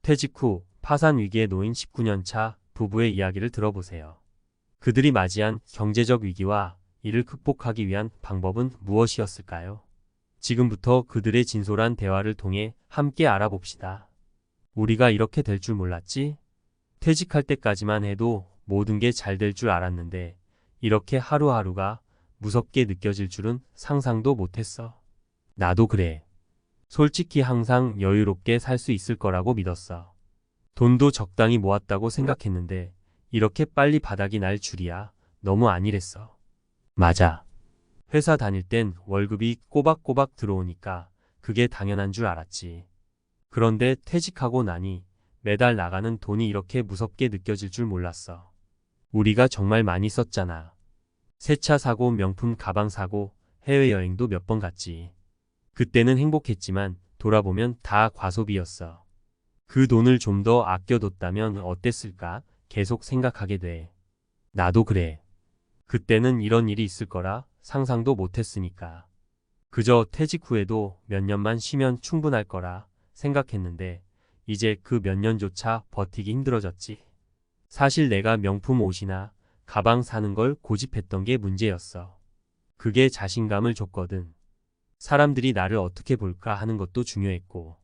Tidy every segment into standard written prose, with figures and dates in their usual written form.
퇴직 후 파산 위기에 놓인 19년 차 부부의 이야기를 들어보세요. 그들이 맞이한 경제적 위기와 이를 극복하기 위한 방법은 무엇이었을까요? 지금부터 그들의 진솔한 대화를 통해 함께 알아봅시다. 우리가 이렇게 될 줄 몰랐지? 퇴직할 때까지만 해도 모든 게 잘 될 줄 알았는데 이렇게 하루하루가 무섭게 느껴질 줄은 상상도 못했어. 나도 그래. 솔직히 항상 여유롭게 살 수 있을 거라고 믿었어. 돈도 적당히 모았다고 생각했는데 이렇게 빨리 바닥이 날 줄이야 너무 안일했어. 맞아. 회사 다닐 땐 월급이 꼬박꼬박 들어오니까 그게 당연한 줄 알았지. 그런데 퇴직하고 나니 매달 나가는 돈이 이렇게 무섭게 느껴질 줄 몰랐어. 우리가 정말 많이 썼잖아. 새 차 사고 명품 가방 사고 해외여행도 몇 번 갔지. 그때는 행복했지만 돌아보면 다 과소비였어. 그 돈을 좀 더 아껴뒀다면 어땠을까 계속 생각하게 돼. 나도 그래. 그때는 이런 일이 있을 거라 상상도 못했으니까. 그저 퇴직 후에도 몇 년만 쉬면 충분할 거라 생각했는데 이제 그 몇 년조차 버티기 힘들어졌지. 사실 내가 명품 옷이나 가방 사는 걸 고집했던 게 문제였어. 그게 자신감을 줬거든. 사람들이 나를 어떻게 볼까 하는 것도 중요했고.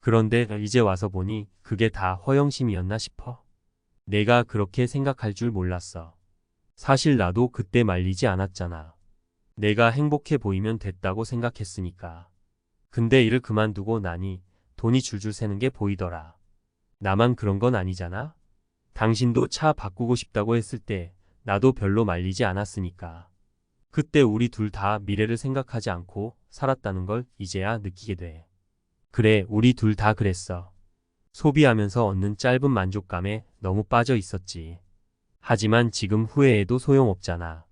그런데 이제 와서 보니 그게 다 허영심이었나 싶어. 내가 그렇게 생각할 줄 몰랐어. 사실 나도 그때 말리지 않았잖아. 내가 행복해 보이면 됐다고 생각했으니까. 근데 일을 그만두고 나니 돈이 줄줄 새는 게 보이더라. 나만 그런 건 아니잖아? 당신도 차 바꾸고 싶다고 했을 때 나도 별로 말리지 않았으니까. 그때 우리 둘 다 미래를 생각하지 않고 살았다는 걸 이제야 느끼게 돼. 그래, 우리 둘 다 그랬어. 소비하면서 얻는 짧은 만족감에 너무 빠져 있었지. 하지만 지금 후회해도 소용없잖아.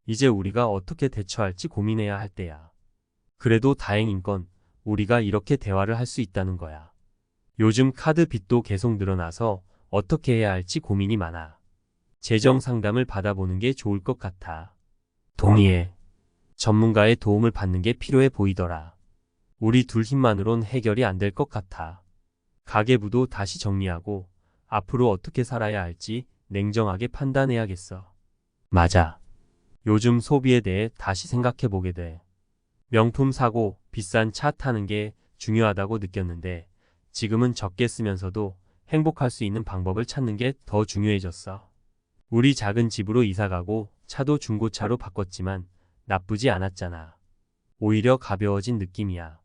이제 우리가 어떻게 대처할지 고민해야 할 때야. 그래도 다행인 건 우리가 이렇게 대화를 할 수 있다는 거야. 요즘 카드 빚도 계속 늘어나서 어떻게 해야 할지 고민이 많아. 재정 상담을 받아보는 게 좋을 것 같아. 동의해. 전문가의 도움을 받는 게 필요해 보이더라. 우리 둘 힘만으론 해결이 안 될 것 같아. 가계부도 다시 정리하고 앞으로 어떻게 살아야 할지 냉정하게 판단해야겠어. 맞아. 요즘 소비에 대해 다시 생각해 보게 돼. 명품 사고 비싼 차 타는 게 중요하다고 느꼈는데 지금은 적게 쓰면서도 행복할 수 있는 방법을 찾는 게 더 중요해졌어. 우리 작은 집으로 이사가고 차도 중고차로 바꿨지만 나쁘지 않았잖아. 오히려 가벼워진 느낌이야.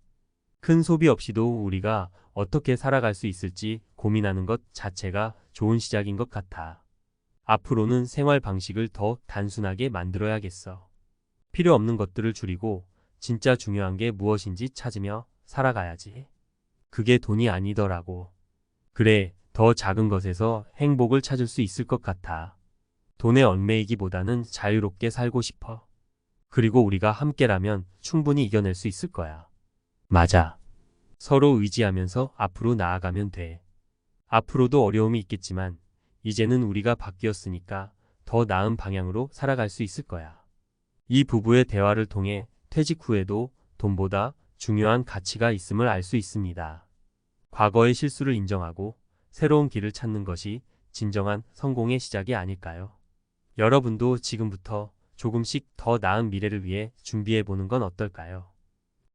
큰 소비 없이도 우리가 어떻게 살아갈 수 있을지 고민하는 것 자체가 좋은 시작인 것 같아. 앞으로는 생활 방식을 더 단순하게 만들어야겠어. 필요 없는 것들을 줄이고 진짜 중요한 게 무엇인지 찾으며 살아가야지. 그게 돈이 아니더라고. 그래, 더 작은 것에서 행복을 찾을 수 있을 것 같아. 돈에 얽매이기보다는 자유롭게 살고 싶어. 그리고 우리가 함께라면 충분히 이겨낼 수 있을 거야. 맞아. 서로 의지하면서 앞으로 나아가면 돼. 앞으로도 어려움이 있겠지만 이제는 우리가 바뀌었으니까 더 나은 방향으로 살아갈 수 있을 거야. 이 부부의 대화를 통해 퇴직 후에도 돈보다 중요한 가치가 있음을 알 수 있습니다. 과거의 실수를 인정하고 새로운 길을 찾는 것이 진정한 성공의 시작이 아닐까요? 여러분도 지금부터 조금씩 더 나은 미래를 위해 준비해보는 건 어떨까요?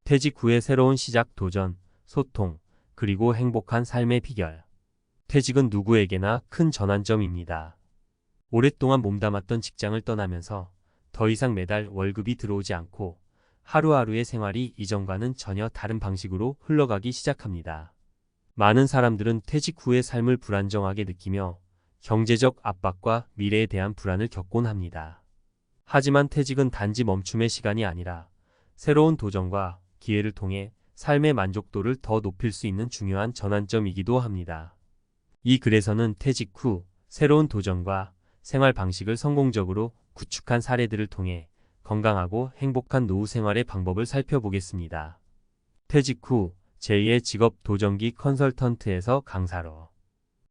퇴직 후의 새로운 시작, 도전, 소통, 그리고 행복한 삶의 비결. 퇴직은 누구에게나 큰 전환점입니다. 오랫동안 몸담았던 직장을 떠나면서 더 이상 매달 월급이 들어오지 않고 하루하루의 생활이 이전과는 전혀 다른 방식으로 흘러가기 시작합니다. 많은 사람들은 퇴직 후의 삶을 불안정하게 느끼며 경제적 압박과 미래에 대한 불안을 겪곤 합니다. 하지만 퇴직은 단지 멈춤의 시간이 아니라 새로운 도전과 기회를 통해 삶의 만족도를 더 높일 수 있는 중요한 전환점이기도 합니다. 이 글에서는 퇴직 후 새로운 도전과 생활 방식을 성공적으로 구축한 사례들을 통해 건강하고 행복한 노후 생활의 방법을 살펴보겠습니다. 퇴직 후 제2의 직업 도전기 컨설턴트에서 강사로.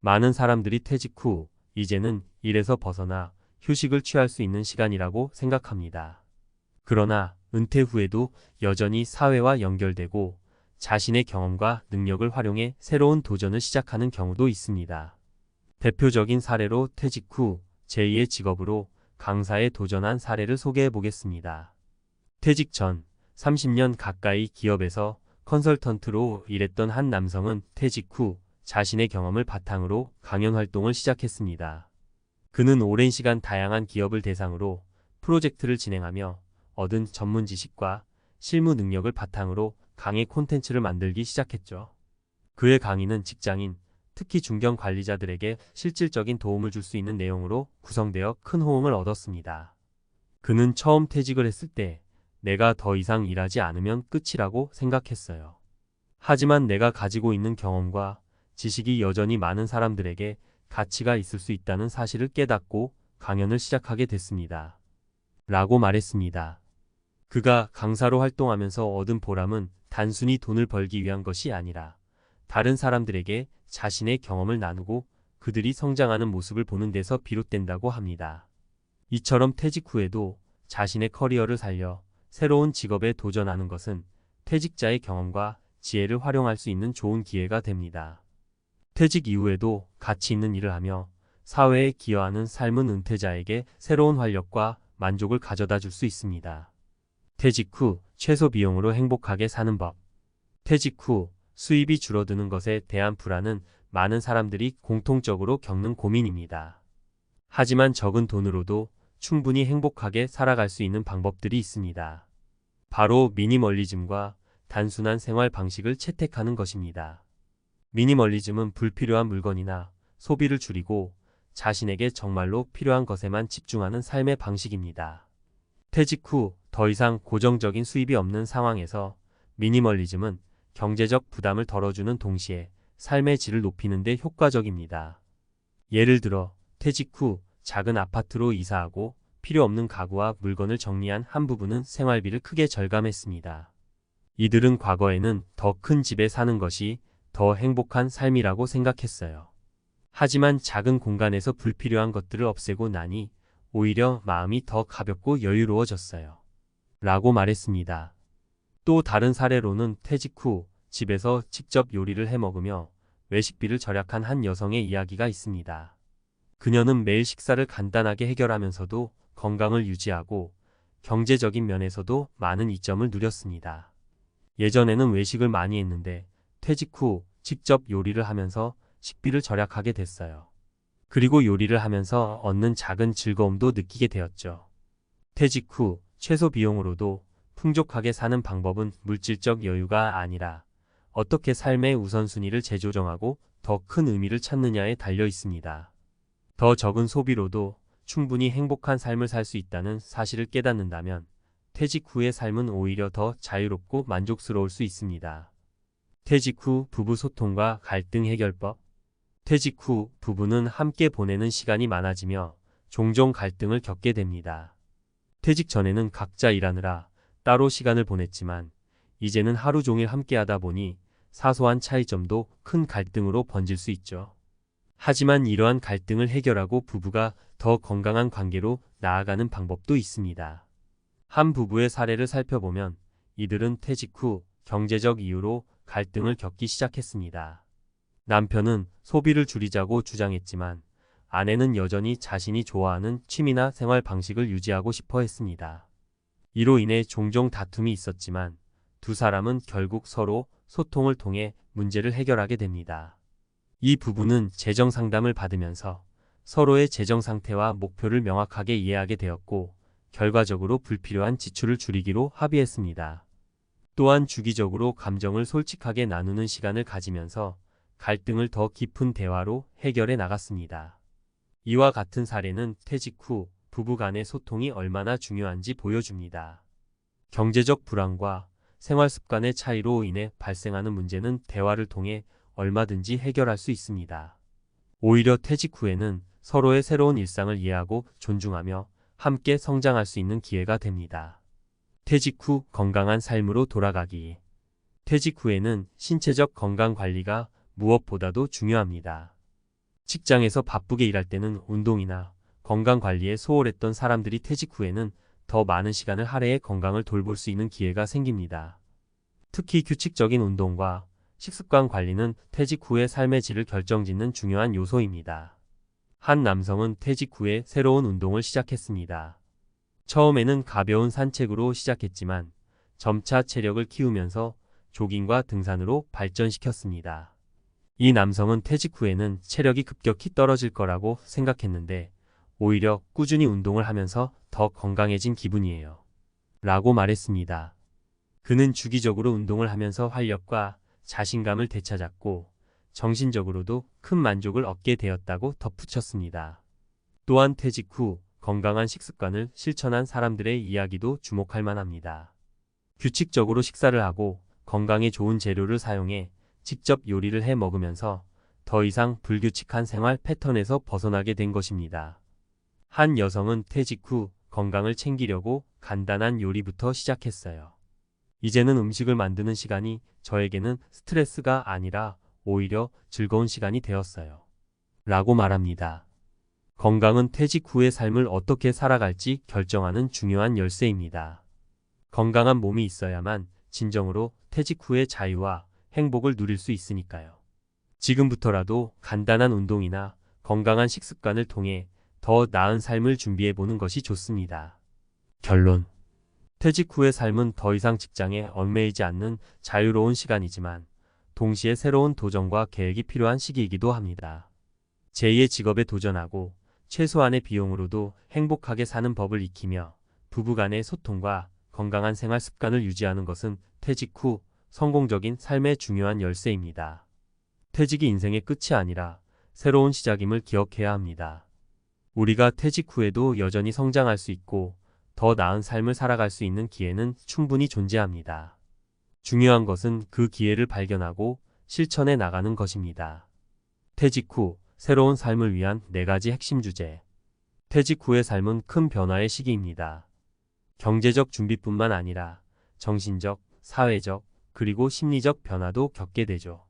많은 사람들이 퇴직 후 이제는 일에서 벗어나 휴식을 취할 수 있는 시간이라고 생각합니다. 그러나 은퇴 후에도 여전히 사회와 연결되고 자신의 경험과 능력을 활용해 새로운 도전을 시작하는 경우도 있습니다. 대표적인 사례로 퇴직 후 제2의 직업으로 강사에 도전한 사례를 소개해 보겠습니다. 퇴직 전 30년 가까이 기업에서 컨설턴트로 일했던 한 남성은 퇴직 후 자신의 경험을 바탕으로 강연 활동을 시작했습니다. 그는 오랜 시간 다양한 기업을 대상으로 프로젝트를 진행하며 얻은 전문 지식과 실무 능력을 바탕으로 강의 콘텐츠를 만들기 시작했죠. 그의 강의는 직장인, 특히 중견 관리자들에게 실질적인 도움을 줄 수 있는 내용으로 구성되어 큰 호응을 얻었습니다. 그는 처음 퇴직을 했을 때 내가 더 이상 일하지 않으면 끝이라고 생각했어요. 하지만 내가 가지고 있는 경험과 지식이 여전히 많은 사람들에게 가치가 있을 수 있다는 사실을 깨닫고 강연을 시작하게 됐습니다. 라고 말했습니다. 그가 강사로 활동하면서 얻은 보람은 단순히 돈을 벌기 위한 것이 아니라 다른 사람들에게 자신의 경험을 나누고 그들이 성장하는 모습을 보는 데서 비롯된다고 합니다. 이처럼 퇴직 후에도 자신의 커리어를 살려 새로운 직업에 도전하는 것은 퇴직자의 경험과 지혜를 활용할 수 있는 좋은 기회가 됩니다. 퇴직 이후에도 가치 있는 일을 하며 사회에 기여하는 삶은 은퇴자에게 새로운 활력과 만족을 가져다 줄 수 있습니다. 퇴직 후 최소 비용으로 행복하게 사는 법. 퇴직 후 수입이 줄어드는 것에 대한 불안은 많은 사람들이 공통적으로 겪는 고민입니다. 하지만 적은 돈으로도 충분히 행복하게 살아갈 수 있는 방법들이 있습니다. 바로 미니멀리즘과 단순한 생활 방식을 채택하는 것입니다. 미니멀리즘은 불필요한 물건이나 소비를 줄이고 자신에게 정말로 필요한 것에만 집중하는 삶의 방식입니다. 퇴직 후 더 이상 고정적인 수입이 없는 상황에서 미니멀리즘은 경제적 부담을 덜어주는 동시에 삶의 질을 높이는 데 효과적입니다. 예를 들어 퇴직 후 작은 아파트로 이사하고 필요 없는 가구와 물건을 정리한 한 부부는 생활비를 크게 절감했습니다. 이들은 과거에는 더 큰 집에 사는 것이 더 행복한 삶이라고 생각했어요. 하지만 작은 공간에서 불필요한 것들을 없애고 나니 오히려 마음이 더 가볍고 여유로워졌어요. 라고 말했습니다. 또 다른 사례로는 퇴직 후 집에서 직접 요리를 해 먹으며 외식비를 절약한 한 여성의 이야기가 있습니다. 그녀는 매일 식사를 간단하게 해결하면서도 건강을 유지하고 경제적인 면에서도 많은 이점을 누렸습니다. 예전에는 외식을 많이 했는데 퇴직 후 직접 요리를 하면서 식비를 절약하게 됐어요. 그리고 요리를 하면서 얻는 작은 즐거움도 느끼게 되었죠. 퇴직 후 최소 비용으로도 풍족하게 사는 방법은 물질적 여유가 아니라 어떻게 삶의 우선순위를 재조정하고 더 큰 의미를 찾느냐에 달려 있습니다. 더 적은 소비로도 충분히 행복한 삶을 살 수 있다는 사실을 깨닫는다면 퇴직 후의 삶은 오히려 더 자유롭고 만족스러울 수 있습니다. 퇴직 후 부부 소통과 갈등 해결법. 퇴직 후 부부는 함께 보내는 시간이 많아지며 종종 갈등을 겪게 됩니다. 퇴직 전에는 각자 일하느라 따로 시간을 보냈지만 이제는 하루 종일 함께 하다 보니 사소한 차이점도 큰 갈등으로 번질 수 있죠. 하지만 이러한 갈등을 해결하고 부부가 더 건강한 관계로 나아가는 방법도 있습니다. 한 부부의 사례를 살펴보면 이들은 퇴직 후 경제적 이유로 갈등을 겪기 시작했습니다. 남편은 소비를 줄이자고 주장했지만 아내는 여전히 자신이 좋아하는 취미나 생활 방식을 유지하고 싶어 했습니다. 이로 인해 종종 다툼이 있었지만 두 사람은 결국 서로 소통을 통해 문제를 해결하게 됩니다. 이 부부는 재정 상담을 받으면서 서로의 재정 상태와 목표를 명확하게 이해하게 되었고 결과적으로 불필요한 지출을 줄이기로 합의했습니다. 또한 주기적으로 감정을 솔직하게 나누는 시간을 가지면서 갈등을 더 깊은 대화로 해결해 나갔습니다. 이와 같은 사례는 퇴직 후 부부 간의 소통이 얼마나 중요한지 보여줍니다. 경제적 불안과 생활 습관의 차이로 인해 발생하는 문제는 대화를 통해 얼마든지 해결할 수 있습니다. 오히려 퇴직 후에는 서로의 새로운 일상을 이해하고 존중하며 함께 성장할 수 있는 기회가 됩니다. 퇴직 후 건강한 삶으로 돌아가기. 퇴직 후에는 신체적 건강 관리가 무엇보다도 중요합니다. 직장에서 바쁘게 일할 때는 운동이나 건강 관리에 소홀했던 사람들이 퇴직 후에는 더 많은 시간을 할애해 건강을 돌볼 수 있는 기회가 생깁니다. 특히 규칙적인 운동과 식습관 관리는 퇴직 후의 삶의 질을 결정짓는 중요한 요소입니다. 한 남성은 퇴직 후에 새로운 운동을 시작했습니다. 처음에는 가벼운 산책으로 시작했지만 점차 체력을 키우면서 조깅과 등산으로 발전시켰습니다. 이 남성은 퇴직 후에는 체력이 급격히 떨어질 거라고 생각했는데 오히려 꾸준히 운동을 하면서 더 건강해진 기분이에요. 라고 말했습니다. 그는 주기적으로 운동을 하면서 활력과 자신감을 되찾았고 정신적으로도 큰 만족을 얻게 되었다고 덧붙였습니다. 또한 퇴직 후 건강한 식습관을 실천한 사람들의 이야기도 주목할 만합니다. 규칙적으로 식사를 하고 건강에 좋은 재료를 사용해 직접 요리를 해 먹으면서 더 이상 불규칙한 생활 패턴에서 벗어나게 된 것입니다. 한 여성은 퇴직 후 건강을 챙기려고 간단한 요리부터 시작했어요. 이제는 음식을 만드는 시간이 저에게는 스트레스가 아니라 오히려 즐거운 시간이 되었어요. 라고 말합니다. 건강은 퇴직 후의 삶을 어떻게 살아갈지 결정하는 중요한 열쇠입니다. 건강한 몸이 있어야만 진정으로 퇴직 후의 자유와 행복을 누릴 수 있으니까요. 지금부터라도 간단한 운동이나 건강한 식습관을 통해 더 나은 삶을 준비해 보는 것이 좋습니다. 결론. 퇴직 후의 삶은 더 이상 직장에 얽매이지 않는 자유로운 시간이지만 동시에 새로운 도전과 계획이 필요한 시기이기도 합니다. 제2의 직업에 도전하고 최소한의 비용으로도 행복하게 사는 법을 익히며 부부간의 소통과 건강한 생활 습관을 유지하는 것은 퇴직 후 성공적인 삶의 중요한 열쇠입니다. 퇴직이 인생의 끝이 아니라 새로운 시작임을 기억해야 합니다. 우리가 퇴직 후에도 여전히 성장할 수 있고 더 나은 삶을 살아갈 수 있는 기회는 충분히 존재합니다. 중요한 것은 그 기회를 발견하고 실천해 나가는 것입니다. 퇴직 후 새로운 삶을 위한 4가지 핵심 주제. 퇴직 후의 삶은 큰 변화의 시기입니다. 경제적 준비뿐만 아니라 정신적, 사회적, 그리고 심리적 변화도 겪게 되죠.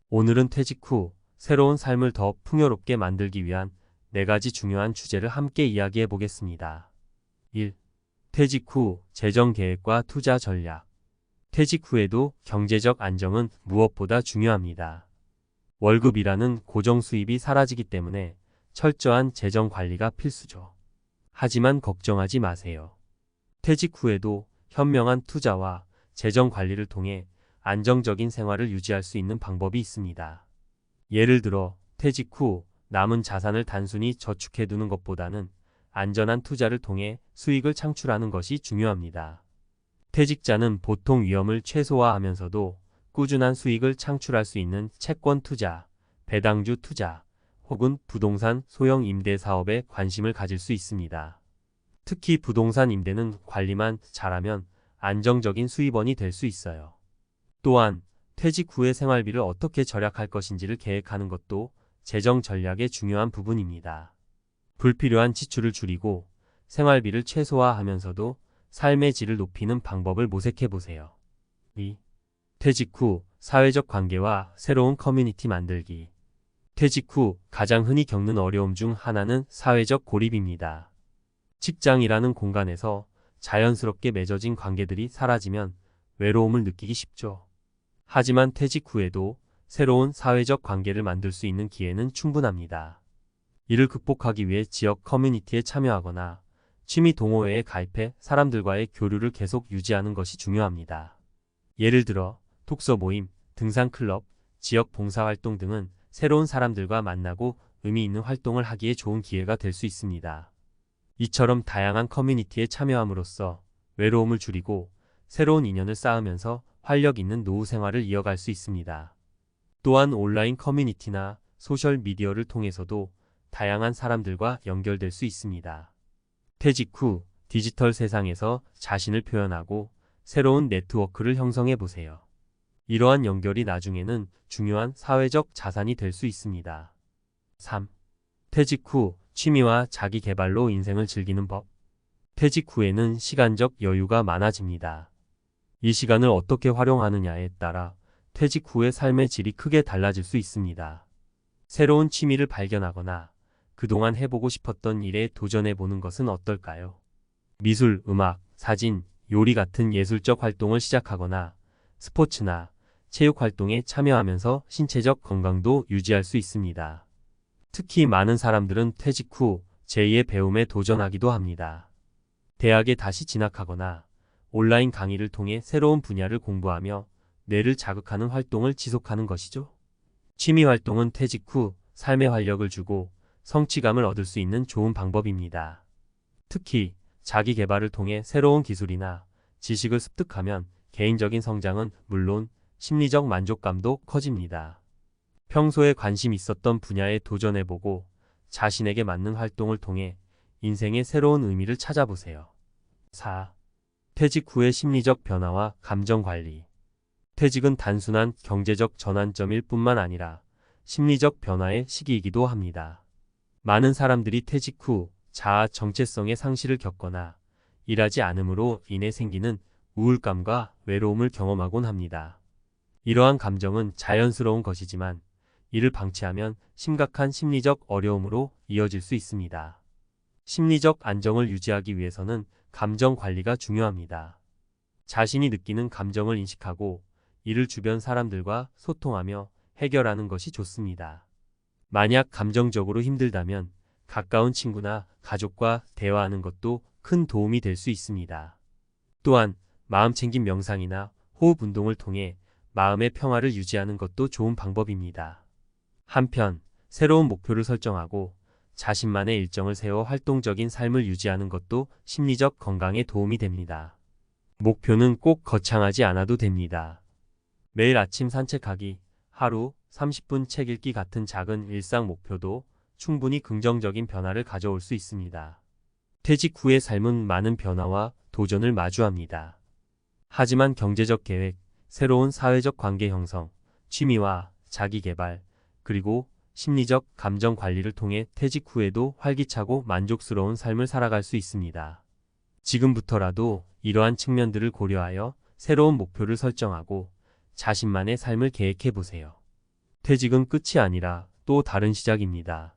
오늘은 퇴직 후 새로운 삶을 더 풍요롭게 만들기 위한 4가지 중요한 주제를 함께 이야기해 보겠습니다. 1. 퇴직 후 재정 계획과 투자 전략. 퇴직 후에도 경제적 안정은 무엇보다 중요합니다. 월급이라는 고정 수입이 사라지기 때문에 철저한 재정 관리가 필수죠. 하지만 걱정하지 마세요. 퇴직 후에도 현명한 투자와 재정 관리를 통해 안정적인 생활을 유지할 수 있는 방법이 있습니다. 예를 들어 퇴직 후 남은 자산을 단순히 저축해 두는 것보다는 안전한 투자를 통해 수익을 창출하는 것이 중요합니다. 퇴직자는 보통 위험을 최소화하면서도 꾸준한 수익을 창출할 수 있는 채권 투자, 배당주 투자, 혹은 부동산 소형 임대 사업에 관심을 가질 수 있습니다. 특히 부동산 임대는 관리만 잘하면 안정적인 수입원이 될 수 있어요. 또한 퇴직 후의 생활비를 어떻게 절약할 것인지를 계획하는 것도 재정 전략의 중요한 부분입니다. 불필요한 지출을 줄이고 생활비를 최소화하면서도 삶의 질을 높이는 방법을 모색해 보세요. 2. 퇴직 후 사회적 관계와 새로운 커뮤니티 만들기. 퇴직 후 가장 흔히 겪는 어려움 중 하나는 사회적 고립입니다. 직장이라는 공간에서 자연스럽게 맺어진 관계들이 사라지면 외로움을 느끼기 쉽죠. 하지만 퇴직 후에도 새로운 사회적 관계를 만들 수 있는 기회는 충분합니다. 이를 극복하기 위해 지역 커뮤니티에 참여하거나 취미 동호회에 가입해 사람들과의 교류를 계속 유지하는 것이 중요합니다. 예를 들어 독서 모임, 등산 클럽, 지역 봉사활동 등은 새로운 사람들과 만나고 의미 있는 활동을 하기에 좋은 기회가 될 수 있습니다. 이처럼 다양한 커뮤니티에 참여함으로써 외로움을 줄이고 새로운 인연을 쌓으면서 활력 있는 노후 생활을 이어갈 수 있습니다. 또한 온라인 커뮤니티나 소셜미디어를 통해서도 다양한 사람들과 연결될 수 있습니다. 퇴직 후 디지털 세상에서 자신을 표현하고 새로운 네트워크를 형성해 보세요. 이러한 연결이 나중에는 중요한 사회적 자산이 될 수 있습니다. 3. 퇴직 후 취미와 자기 개발로 인생을 즐기는 법. 퇴직 후에는 시간적 여유가 많아집니다. 이 시간을 어떻게 활용하느냐에 따라 퇴직 후의 삶의 질이 크게 달라질 수 있습니다. 새로운 취미를 발견하거나 그동안 해보고 싶었던 일에 도전해보는 것은 어떨까요? 미술, 음악, 사진, 요리 같은 예술적 활동을 시작하거나 스포츠나 체육 활동에 참여하면서 신체적 건강도 유지할 수 있습니다. 특히 많은 사람들은 퇴직 후 제2의 배움에 도전하기도 합니다. 대학에 다시 진학하거나 온라인 강의를 통해 새로운 분야를 공부하며 뇌를 자극하는 활동을 지속하는 것이죠. 취미 활동은 퇴직 후 삶에 활력을 주고 성취감을 얻을 수 있는 좋은 방법입니다. 특히 자기 개발을 통해 새로운 기술이나 지식을 습득하면 개인적인 성장은 물론 심리적 만족감도 커집니다. 평소에 관심 있었던 분야에 도전해보고 자신에게 맞는 활동을 통해 인생의 새로운 의미를 찾아보세요. 4. 퇴직 후의 심리적 변화와 감정 관리. 퇴직은 단순한 경제적 전환점일 뿐만 아니라 심리적 변화의 시기이기도 합니다. 많은 사람들이 퇴직 후 자아 정체성의 상실을 겪거나 일하지 않음으로 인해 생기는 우울감과 외로움을 경험하곤 합니다. 이러한 감정은 자연스러운 것이지만 이를 방치하면 심각한 심리적 어려움으로 이어질 수 있습니다. 심리적 안정을 유지하기 위해서는 감정 관리가 중요합니다. 자신이 느끼는 감정을 인식하고 이를 주변 사람들과 소통하며 해결하는 것이 좋습니다. 만약 감정적으로 힘들다면 가까운 친구나 가족과 대화하는 것도 큰 도움이 될 수 있습니다. 또한 마음챙김 명상이나 호흡 운동을 통해 마음의 평화를 유지하는 것도 좋은 방법입니다. 한편 새로운 목표를 설정하고 자신만의 일정을 세워 활동적인 삶을 유지하는 것도 심리적 건강에 도움이 됩니다. 목표는 꼭 거창하지 않아도 됩니다. 매일 아침 산책하기, 하루 30분 책 읽기 같은 작은 일상 목표도 충분히 긍정적인 변화를 가져올 수 있습니다. 퇴직 후의 삶은 많은 변화와 도전을 마주합니다. 하지만 경제적 계획, 새로운 사회적 관계 형성, 취미와 자기 개발, 그리고 심리적 감정 관리를 통해 퇴직 후에도 활기차고 만족스러운 삶을 살아갈 수 있습니다. 지금부터라도 이러한 측면들을 고려하여 새로운 목표를 설정하고 자신만의 삶을 계획해 보세요. 퇴직은 끝이 아니라 또 다른 시작입니다.